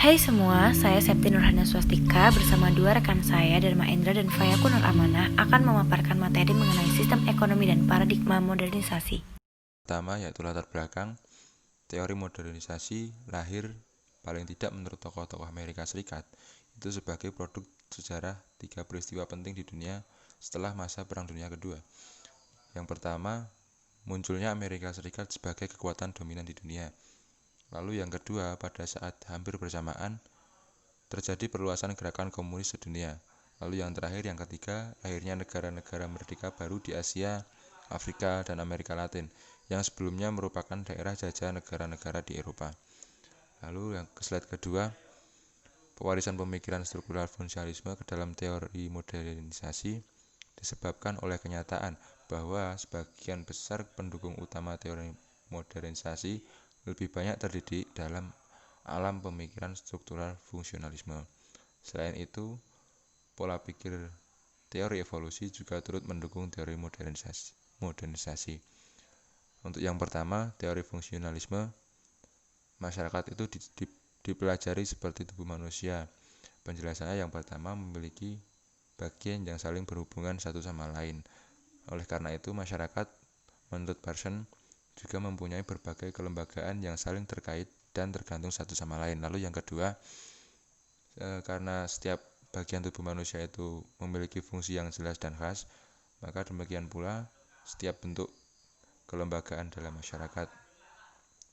Hai semua, saya Septi Nurhana Swastika bersama dua rekan saya, Dharma Endra dan Fayaku Nur Amanah, akan memaparkan materi mengenai sistem ekonomi dan paradigma modernisasi. Pertama yaitu latar belakang. Teori modernisasi lahir paling tidak menurut tokoh-tokoh Amerika Serikat itu sebagai produk sejarah 3 peristiwa penting di dunia setelah masa Perang Dunia Kedua. Yang pertama, munculnya Amerika Serikat sebagai kekuatan dominan di dunia. Lalu yang kedua, pada saat hampir bersamaan terjadi perluasan gerakan komunis sedunia. Lalu yang terakhir, yang ketiga, lahirnya negara-negara merdeka baru di Asia, Afrika, dan Amerika Latin yang sebelumnya merupakan daerah jajah negara-negara di Eropa. Lalu yang slide kedua, pewarisan pemikiran struktural fungsionalisme ke dalam teori modernisasi disebabkan oleh kenyataan bahwa sebagian besar pendukung utama teori modernisasi lebih banyak terdidik dalam alam pemikiran struktural fungsionalisme. Selain itu, pola pikir teori evolusi juga turut mendukung teori modernisasi. Untuk yang pertama, teori fungsionalisme, masyarakat itu dipelajari seperti tubuh manusia. Penjelasannya yang pertama memiliki bagian yang saling berhubungan satu sama lain. Oleh karena itu, masyarakat menurut Parsons juga mempunyai berbagai kelembagaan yang saling terkait dan tergantung satu sama lain. Lalu yang kedua, karena setiap bagian tubuh manusia itu memiliki fungsi yang jelas dan khas, maka demikian pula setiap bentuk kelembagaan dalam masyarakat.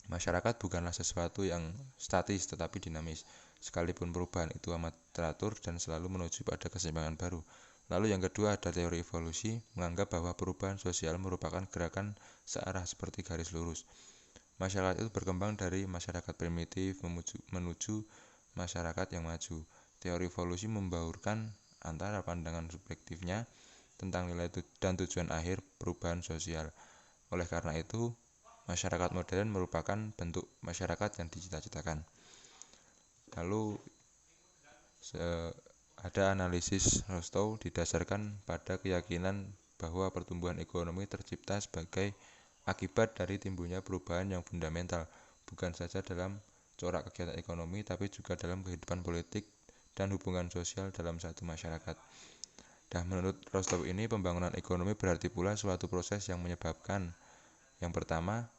Masyarakat bukanlah sesuatu yang statis tetapi dinamis, sekalipun perubahan itu amat teratur dan selalu menuju pada keseimbangan baru. Lalu yang kedua ada teori evolusi, menganggap bahwa perubahan sosial merupakan gerakan searah seperti garis lurus. Masyarakat itu berkembang dari masyarakat primitif menuju masyarakat yang maju. Teori evolusi membaurkan antara pandangan subjektifnya tentang nilai dan tujuan akhir perubahan sosial. Oleh karena itu, masyarakat modern merupakan bentuk masyarakat yang dicita-citakan. Lalu ada analisis Rostow didasarkan pada keyakinan bahwa pertumbuhan ekonomi tercipta sebagai akibat dari timbulnya perubahan yang fundamental, bukan saja dalam corak kegiatan ekonomi, tapi juga dalam kehidupan politik dan hubungan sosial dalam satu masyarakat. Dan menurut Rostow ini, pembangunan ekonomi berarti pula suatu proses yang menyebabkan yang pertama,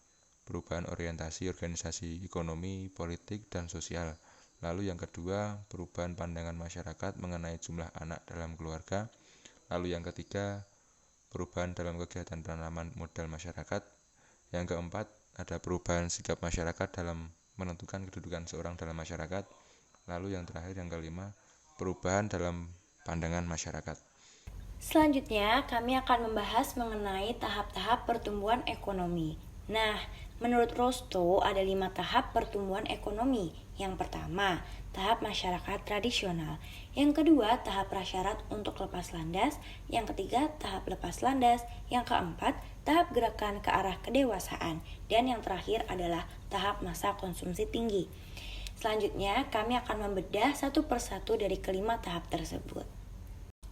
perubahan orientasi organisasi ekonomi, politik, dan sosial. Lalu yang kedua, perubahan pandangan masyarakat mengenai jumlah anak dalam keluarga. Lalu yang ketiga, perubahan dalam kegiatan penanaman modal masyarakat. Yang keempat, ada perubahan sikap masyarakat dalam menentukan kedudukan seorang dalam masyarakat. Lalu yang terakhir, yang kelima, perubahan dalam pandangan masyarakat. Selanjutnya, kami akan membahas mengenai tahap-tahap pertumbuhan ekonomi. Nah, menurut Rostow ada 5 tahap pertumbuhan ekonomi. Yang pertama, tahap masyarakat tradisional. Yang kedua, tahap prasyarat untuk lepas landas. Yang ketiga, tahap lepas landas. Yang keempat, tahap gerakan ke arah kedewasaan. Dan yang terakhir adalah tahap masa konsumsi tinggi. Selanjutnya, kami akan membedah satu persatu dari kelima tahap tersebut.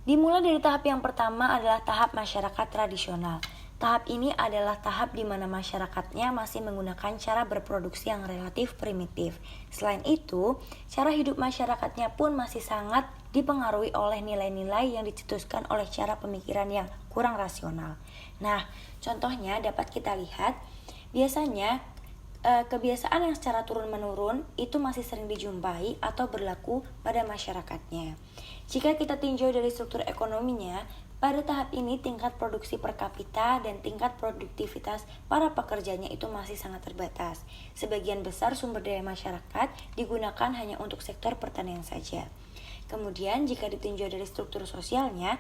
Dimulai dari tahap yang pertama adalah tahap masyarakat tradisional. Tahap ini adalah tahap di mana masyarakatnya masih menggunakan cara berproduksi yang relatif primitif. Selain itu, cara hidup masyarakatnya pun masih sangat dipengaruhi oleh nilai-nilai yang dicetuskan oleh cara pemikiran yang kurang rasional. Nah, contohnya dapat kita lihat, biasanya kebiasaan yang secara turun-menurun itu masih sering dijumpai atau berlaku pada masyarakatnya. Jika kita tinjau dari struktur ekonominya, pada tahap ini tingkat produksi per kapita dan tingkat produktivitas para pekerjanya itu masih sangat terbatas. Sebagian besar sumber daya masyarakat digunakan hanya untuk sektor pertanian saja. Kemudian jika ditinjau dari struktur sosialnya,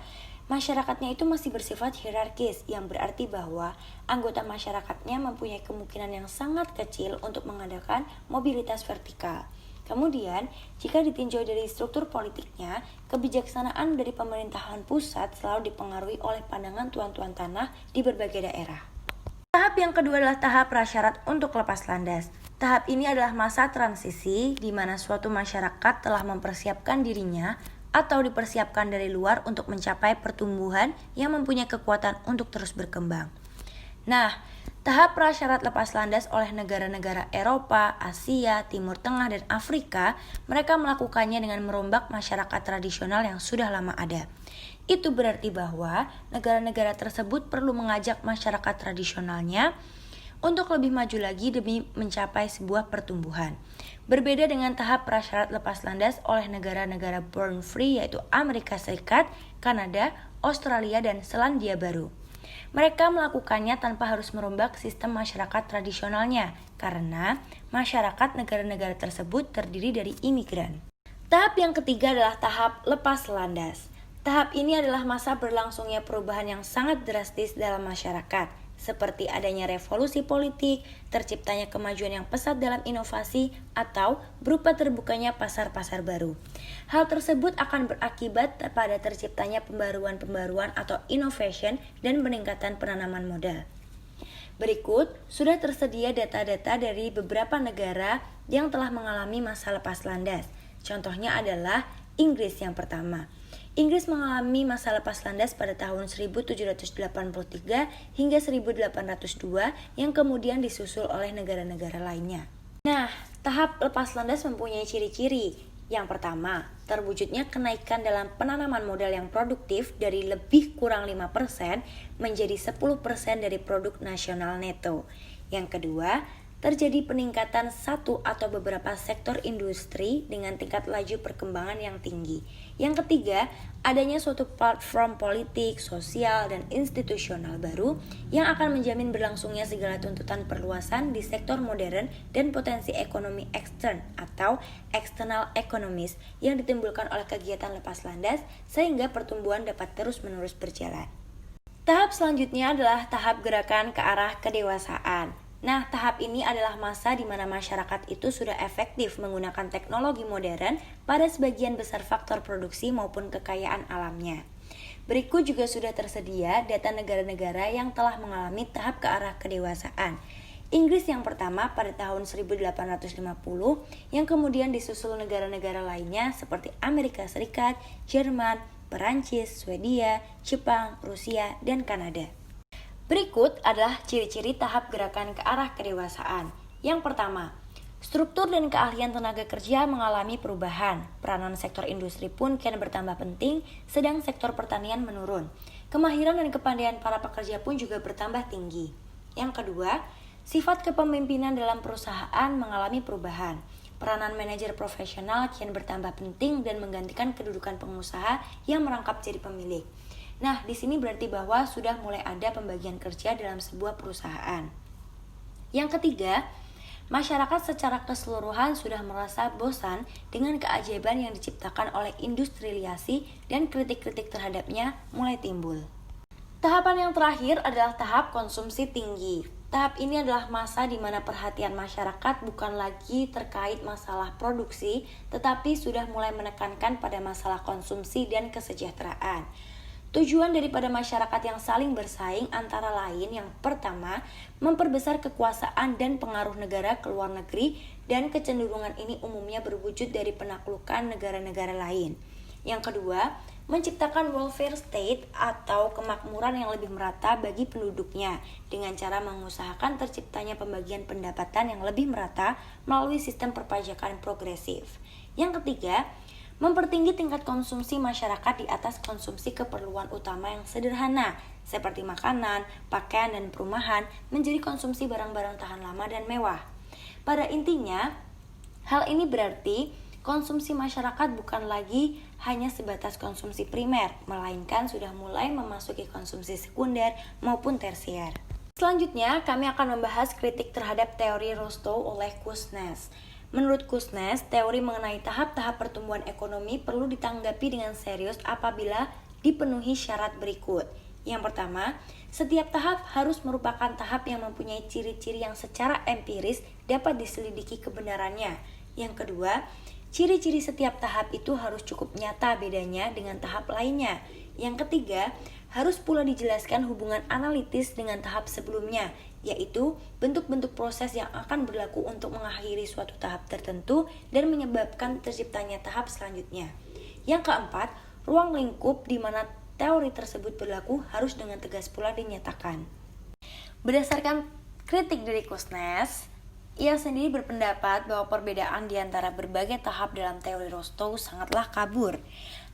masyarakatnya itu masih bersifat hierarkis, yang berarti bahwa anggota masyarakatnya mempunyai kemungkinan yang sangat kecil untuk mengadakan mobilitas vertikal. Kemudian, jika ditinjau dari struktur politiknya, kebijaksanaan dari pemerintahan pusat selalu dipengaruhi oleh pandangan tuan-tuan tanah di berbagai daerah. Tahap yang kedua adalah tahap prasyarat untuk lepas landas. Tahap ini adalah masa transisi di mana suatu masyarakat telah mempersiapkan dirinya atau dipersiapkan dari luar untuk mencapai pertumbuhan yang mempunyai kekuatan untuk terus berkembang. Nah, Tahap prasyarat lepas landas oleh negara-negara Eropa, Asia, Timur Tengah, dan Afrika, mereka melakukannya dengan merombak masyarakat tradisional yang sudah lama ada. Itu berarti bahwa negara-negara tersebut perlu mengajak masyarakat tradisionalnya untuk lebih maju lagi demi mencapai sebuah pertumbuhan. Berbeda dengan tahap prasyarat lepas landas oleh negara-negara born free yaitu Amerika Serikat, Kanada, Australia, dan Selandia Baru. Mereka melakukannya tanpa harus merombak sistem masyarakat tradisionalnya, karena masyarakat negara-negara tersebut terdiri dari imigran. Tahap yang ketiga adalah tahap lepas landas. Tahap ini adalah masa berlangsungnya perubahan yang sangat drastis dalam masyarakat, seperti adanya revolusi politik, terciptanya kemajuan yang pesat dalam inovasi, atau berupa terbukanya pasar-pasar baru. Hal tersebut akan berakibat pada terciptanya pembaruan-pembaruan atau innovation dan peningkatan penanaman modal. Berikut sudah tersedia data-data dari beberapa negara yang telah mengalami masa lepas landas. Contohnya adalah Inggris yang pertama. Inggris mengalami masa lepas landas pada tahun 1783 hingga 1802 yang kemudian disusul oleh negara-negara lainnya. Nah, tahap lepas landas mempunyai ciri-ciri. Yang pertama, terwujudnya kenaikan dalam penanaman modal yang produktif dari lebih kurang 5% menjadi 10% dari produk nasional neto. Yang kedua, terjadi peningkatan satu atau beberapa sektor industri dengan tingkat laju perkembangan yang tinggi. Yang ketiga, adanya suatu platform politik, sosial, dan institusional baru yang akan menjamin berlangsungnya segala tuntutan perluasan di sektor modern dan potensi ekonomi ekstern atau external economies yang ditimbulkan oleh kegiatan lepas landas sehingga pertumbuhan dapat terus-menerus berjalan. Tahap selanjutnya adalah tahap gerakan ke arah kedewasaan. Nah, tahap ini adalah masa di mana masyarakat itu sudah efektif menggunakan teknologi modern pada sebagian besar faktor produksi maupun kekayaan alamnya. Berikut juga sudah tersedia data negara-negara yang telah mengalami tahap ke arah kedewasaan. Inggris yang pertama pada tahun 1850, yang kemudian disusul negara-negara lainnya seperti Amerika Serikat, Jerman, Perancis, Swedia, Jepang, Rusia, dan Kanada. Berikut adalah ciri-ciri tahap gerakan ke arah kedewasaan. Yang pertama, struktur dan keahlian tenaga kerja mengalami perubahan. Peranan sektor industri pun kian bertambah penting, sedang sektor pertanian menurun. Kemahiran dan kepandaian para pekerja pun juga bertambah tinggi. Yang kedua, sifat kepemimpinan dalam perusahaan mengalami perubahan. Peranan manajer profesional kian bertambah penting dan menggantikan kedudukan pengusaha yang merangkap jadi pemilik. Nah, di sini berarti bahwa sudah mulai ada pembagian kerja dalam sebuah perusahaan. Yang ketiga, masyarakat secara keseluruhan sudah merasa bosan dengan keajaiban yang diciptakan oleh industrialisasi dan kritik-kritik terhadapnya mulai timbul. Tahapan yang terakhir adalah tahap konsumsi tinggi. Tahap ini adalah masa di mana perhatian masyarakat bukan lagi terkait masalah produksi, tetapi sudah mulai menekankan pada masalah konsumsi dan kesejahteraan. Tujuan daripada masyarakat yang saling bersaing antara lain yang pertama, memperbesar kekuasaan dan pengaruh negara ke luar negeri dan kecenderungan ini umumnya berwujud dari penaklukan negara-negara lain. Yang kedua, menciptakan welfare state atau kemakmuran yang lebih merata bagi penduduknya dengan cara mengusahakan terciptanya pembagian pendapatan yang lebih merata melalui sistem perpajakan progresif. Yang ketiga, mempertinggi tingkat konsumsi masyarakat di atas konsumsi keperluan utama yang sederhana, seperti makanan, pakaian, dan perumahan, menjadi konsumsi barang-barang tahan lama dan mewah. Pada intinya, hal ini berarti konsumsi masyarakat bukan lagi hanya sebatas konsumsi primer, melainkan sudah mulai memasuki konsumsi sekunder maupun tersier. Selanjutnya, kami akan membahas kritik terhadap teori Rostow oleh Kuznets. Menurut Kuznets, teori mengenai tahap-tahap pertumbuhan ekonomi perlu ditanggapi dengan serius apabila dipenuhi syarat berikut. Yang pertama, setiap tahap harus merupakan tahap yang mempunyai ciri-ciri yang secara empiris dapat diselidiki kebenarannya. Yang kedua, ciri-ciri setiap tahap itu harus cukup nyata bedanya dengan tahap lainnya. Yang ketiga, harus pula dijelaskan hubungan analitis dengan tahap sebelumnya, yaitu bentuk-bentuk proses yang akan berlaku untuk mengakhiri suatu tahap tertentu dan menyebabkan terciptanya tahap selanjutnya. Yang keempat, ruang lingkup di mana teori tersebut berlaku harus dengan tegas pula dinyatakan. Berdasarkan Kritik dari Kuznets, ia sendiri berpendapat bahwa perbedaan di antara berbagai tahap dalam teori Rostow sangatlah kabur.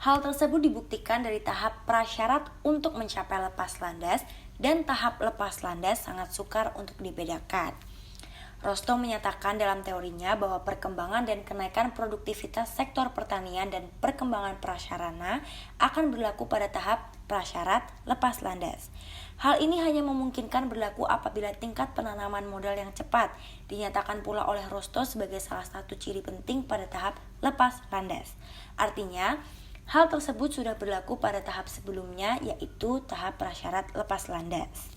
Hal tersebut dibuktikan dari tahap prasyarat untuk mencapai lepas landas dan tahap lepas landas sangat sukar untuk dibedakan. Rostow menyatakan dalam teorinya bahwa perkembangan dan kenaikan produktivitas sektor pertanian dan perkembangan prasarana akan berlaku pada tahap prasyarat lepas landas. Hal ini hanya memungkinkan berlaku apabila tingkat penanaman modal yang cepat dinyatakan pula oleh Rostow sebagai salah satu ciri penting pada tahap lepas landas. Artinya, hal tersebut sudah berlaku pada tahap sebelumnya, yaitu tahap prasyarat lepas landas.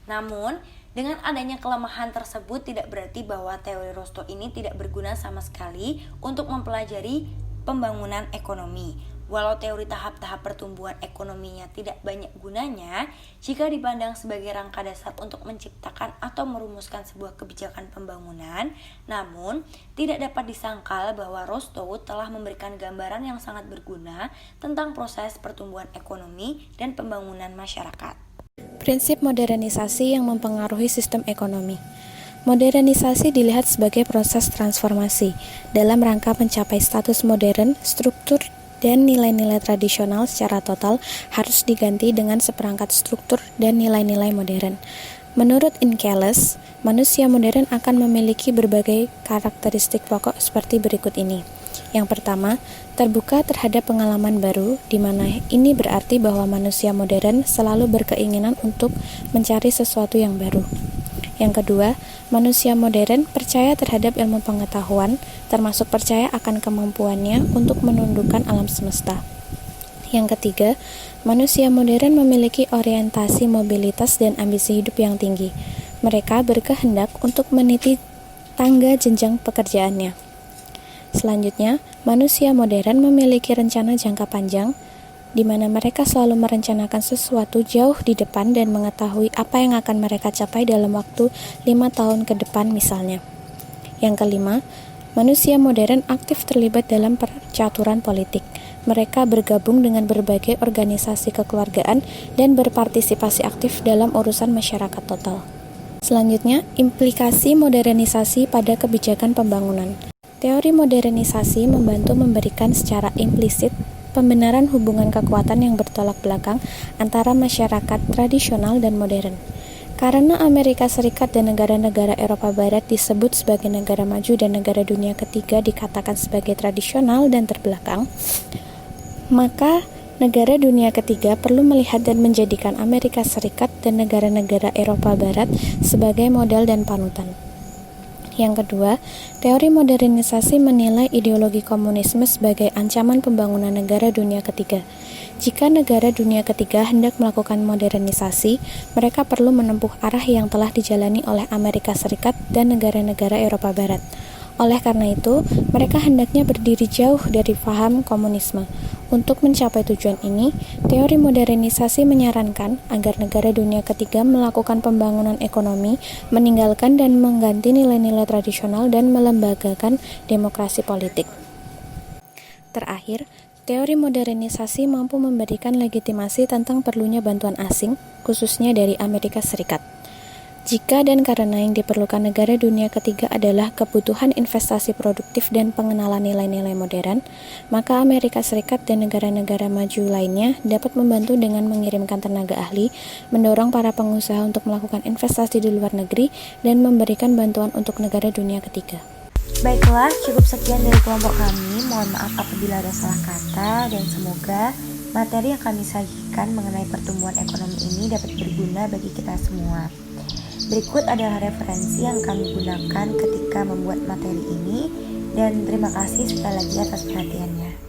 Namun, dengan adanya kelemahan tersebut tidak berarti bahwa teori Rostow ini tidak berguna sama sekali untuk mempelajari pembangunan ekonomi. Walau teori tahap-tahap pertumbuhan ekonominya tidak banyak gunanya, jika dipandang sebagai rangka dasar untuk menciptakan atau merumuskan sebuah kebijakan pembangunan, namun tidak dapat disangkal bahwa Rostow telah memberikan gambaran yang sangat berguna tentang proses pertumbuhan ekonomi dan pembangunan masyarakat. Prinsip modernisasi yang mempengaruhi sistem ekonomi. Modernisasi dilihat sebagai proses transformasi dalam rangka mencapai status modern, struktur dan nilai-nilai tradisional secara total harus diganti dengan seperangkat struktur dan nilai-nilai modern. Menurut Inkeles, manusia modern akan memiliki berbagai karakteristik pokok seperti berikut ini. Yang pertama, terbuka terhadap pengalaman baru, di mana ini berarti bahwa manusia modern selalu berkeinginan untuk mencari sesuatu yang baru. Yang kedua, manusia modern percaya terhadap ilmu pengetahuan, termasuk percaya akan kemampuannya untuk menundukkan alam semesta. Yang ketiga, manusia modern memiliki orientasi mobilitas dan ambisi hidup yang tinggi. Mereka berkehendak untuk meniti tangga jenjang pekerjaannya. Selanjutnya, manusia modern memiliki rencana jangka panjang, di mana mereka selalu merencanakan sesuatu jauh di depan dan mengetahui apa yang akan mereka capai dalam waktu 5 tahun ke depan misalnya. Yang kelima, manusia modern aktif terlibat dalam percaturan politik. Mereka bergabung dengan berbagai organisasi kekeluargaan dan berpartisipasi aktif dalam urusan masyarakat total. Selanjutnya, implikasi modernisasi pada kebijakan pembangunan. Teori modernisasi membantu memberikan secara implisit pembenaran hubungan kekuatan yang bertolak belakang antara masyarakat tradisional dan modern. Karena Amerika Serikat dan negara-negara Eropa Barat disebut sebagai negara maju dan negara dunia ketiga dikatakan sebagai tradisional dan terbelakang, maka negara dunia ketiga perlu melihat dan menjadikan Amerika Serikat dan negara-negara Eropa Barat sebagai model dan panutan. Yang kedua, teori modernisasi menilai ideologi komunisme sebagai ancaman pembangunan negara dunia ketiga. Jika negara dunia ketiga hendak melakukan modernisasi, mereka perlu menempuh arah yang telah dijalani oleh Amerika Serikat dan negara-negara Eropa Barat. Oleh karena itu, mereka hendaknya berdiri jauh dari paham komunisme. Untuk mencapai tujuan ini, teori modernisasi menyarankan agar negara dunia ketiga melakukan pembangunan ekonomi, meninggalkan dan mengganti nilai-nilai tradisional dan melembagakan demokrasi politik. Terakhir, teori modernisasi mampu memberikan legitimasi tentang perlunya bantuan asing, khususnya dari Amerika Serikat. Jika dan karena yang diperlukan negara dunia ketiga adalah kebutuhan investasi produktif dan pengenalan nilai-nilai modern, maka Amerika Serikat dan negara-negara maju lainnya dapat membantu dengan mengirimkan tenaga ahli, mendorong para pengusaha untuk melakukan investasi di luar negeri, dan memberikan bantuan untuk negara dunia ketiga. Baiklah, cukup sekian dari kelompok kami. Mohon maaf apabila ada salah kata, dan semoga materi yang kami sajikan mengenai pertumbuhan ekonomi ini dapat berguna bagi kita semua. Berikut adalah referensi yang kami gunakan ketika membuat materi ini, dan terima kasih sekali lagi atas perhatiannya.